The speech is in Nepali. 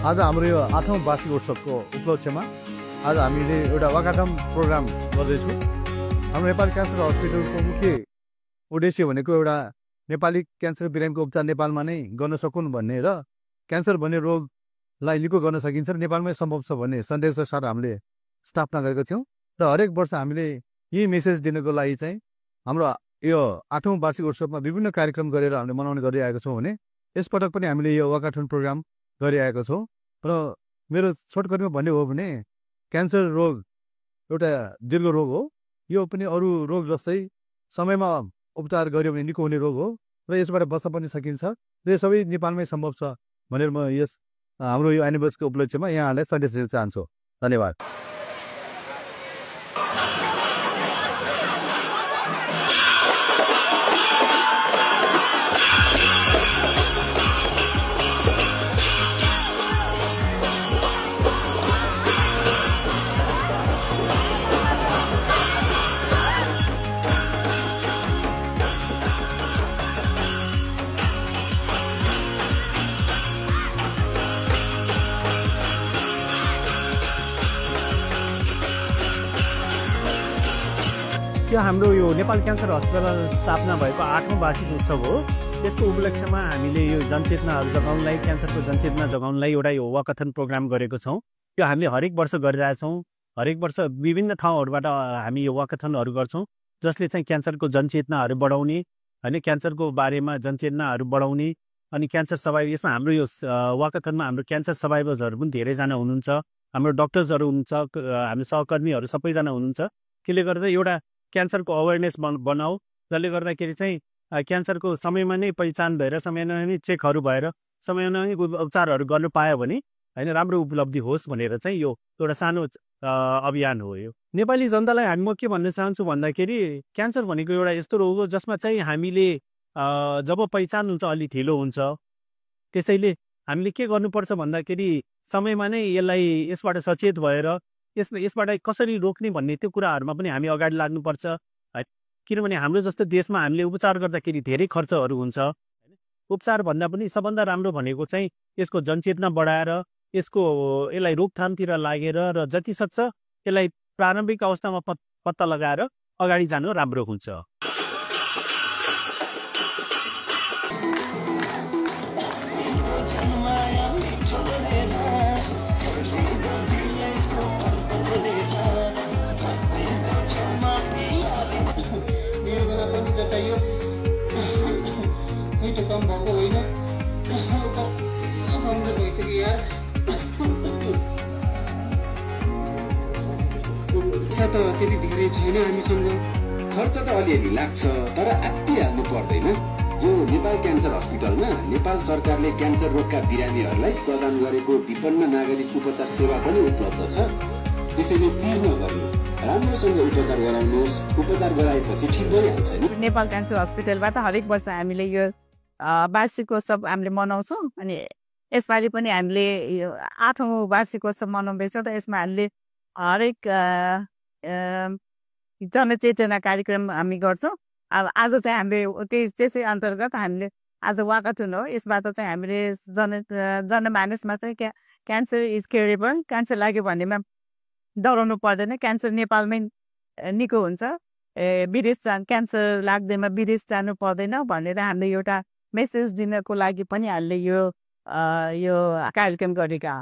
आज हाम्रो यो 8औं वार्षिक उत्सवको उपलक्ष्यमा आज हामीले एउटा वाकाथन प्रोग्राम गर्दैछौँ। हाम्रो नेपाल क्यान्सर हस्पिटलको मुख्य उद्देश्य भनेको एउटा नेपाली क्यान्सर बिरामीको उपचार नेपालमा नै गर्न सकुन् भन्ने र क्यान्सर भन्ने रोगलाई निको गर्न सकिन्छ र नेपालमै सम्भव छ भन्ने सन्देश साथ हामीले स्थापना गरेका थियौँ। र हरेक वर्ष हामीले यही मेसेज दिनको लागि चाहिँ हाम्रो यो 8औं वार्षिक उत्सवमा विभिन्न कार्यक्रम गरेर हामीले मनाउने गरिरहेका छौँ भने यसपटक पनि हामीले यो वाकाथन प्रोग्राम गरिरहेका छौँ। र मेरो छोटकरीमा भन्ने हो भने क्यान्सर रोग एउटा दीर्घ रोग हो। यो पनि अरू रोग जस्तै समयमा उपचार गर्यो भने निको हुने रोग हो र यसबाट बच्न पनि सकिन्छ र यो सबै नेपालमै सम्भव छ भनेर म यस हाम्रो यो एनिभर्सरीको उपलक्ष्यमा यहाँहरूलाई सन्देश दिन चाहन्छु। धन्यवाद। यो हाम्रो यो नेपाल क्यान्सर हस्पिटल स्थापना भएको 8औं वार्षिक उत्सव हो। यसको उपलक्ष्यमा हामीले यो जनचेतनाहरू जगाउनलाई, क्यान्सरको जनचेतना जगाउनलाई एउटा यो वाकाथन प्रोग्राम गरेको छौँ। यो हामीले हरेक वर्ष गरिरहेछौँ। हरेक वर्ष विभिन्न ठाउँहरूबाट हामी यो वाकाथनहरू गर्छौँ, जसले चाहिँ क्यान्सरको जनचेतनाहरू बढाउने, होइन, क्यान्सरको बारेमा जनचेतनाहरू बढाउने। अनि क्यान्सर सर्भाइभ, यसमा हाम्रो यो वाकाथनमा हाम्रो क्यान्सर सर्भाइभर्सहरू पनि धेरैजना हुनुहुन्छ, हाम्रो डक्टर्सहरू हुनुहुन्छ, हाम्रो सहकर्मीहरू सबैजना हुनुहुन्छ। त्यसले गर्दा एउटा क्यान्सरको अवेरनेस बनाऊ, जसले गर्दाखेरि चाहिँ क्यान्सरको समयमा नै पहिचान भएर, समयमा नै चेकहरू भएर, समयमा नै उपचारहरू गर्नु पायो भने होइन राम्रो उपलब्धि होस् भनेर चाहिँ यो एउटा सानो अभियान हो। यो नेपाली जनतालाई म के भन्न चाहन्छु भन्दाखेरि क्यान्सर भनेको एउटा यस्तो रोग हो जसमा चाहिँ हामीले जब पहिचान हुन्छ अलि ढिलो हुन्छ। त्यसैले हामीले के गर्नुपर्छ भन्दाखेरि समयमा नै यसबाट सचेत भएर यसबाट कसरी रोक्ने भन्ने त्यो कुराहरूमा पनि हामी अगाडि लाग्नुपर्छ। किनभने हाम्रो जस्तो देशमा हामीले उपचार गर्दाखेरि धेरै खर्चहरू हुन्छ। उपचार भन्दा पनि सबभन्दा राम्रो भनेको चाहिँ यसको जनचेतना बढाएर यसलाई रोकथामतिर लागेर र जति सक्छ यसलाई प्रारम्भिक अवस्थामा पत्ता लगाएर अगाडि जानु राम्रो हुन्छ। कम भएको होइन, कमजोर भइसक्यो यार। पैसा त त्यति धेरै छैन हामीसँग, खर्च त अलिअलि लाग्छ तर आत्तिहाल्नु पर्दैन। जो नेपाल क्यान्सर हस्पिटलमा नेपाल सरकारले क्यान्सर रोगका बिरामीहरूलाई प्रदान गरेको विपन्न नागरिक उपचार सेवा पनि उपलब्ध छ। त्यसैले पिर नगर्नु, राम्रोसँग उपचार गराउनुहोस्। उपचार गराएपछि ठिक भइहाल्छ नि। नेपाल क्यान्सर हस्पिटलबाट हरेक वर्ष हामीले यो वार्षिकोत्सव हामीले मनाउँछौँ। अनि यसपालि पनि हामीले यो 8औं वार्षिकोत्सव मनाउँदैछौँ र यसमा हामीले हरेक जनचेतना कार्यक्रम हामी गर्छौँ। अब आज चाहिँ हामीले त्यसै अन्तर्गत हामीले आज वाकाथन हो। यसबाट चाहिँ हामीले जनमानसमा चाहिँ क्यान्सर इज क्युरेबल, क्यान्सर लाग्यो भनेमा डराउनु पर्दैन, क्यान्सर नेपालमै निको हुन्छ, विदेश क्यान्सर लाग्दैमा विदेश जानु पर्दैन भनेर हामीले एउटा मेसेज दिनको लागि पनि हामीले यो कार्यक्रम गरेका।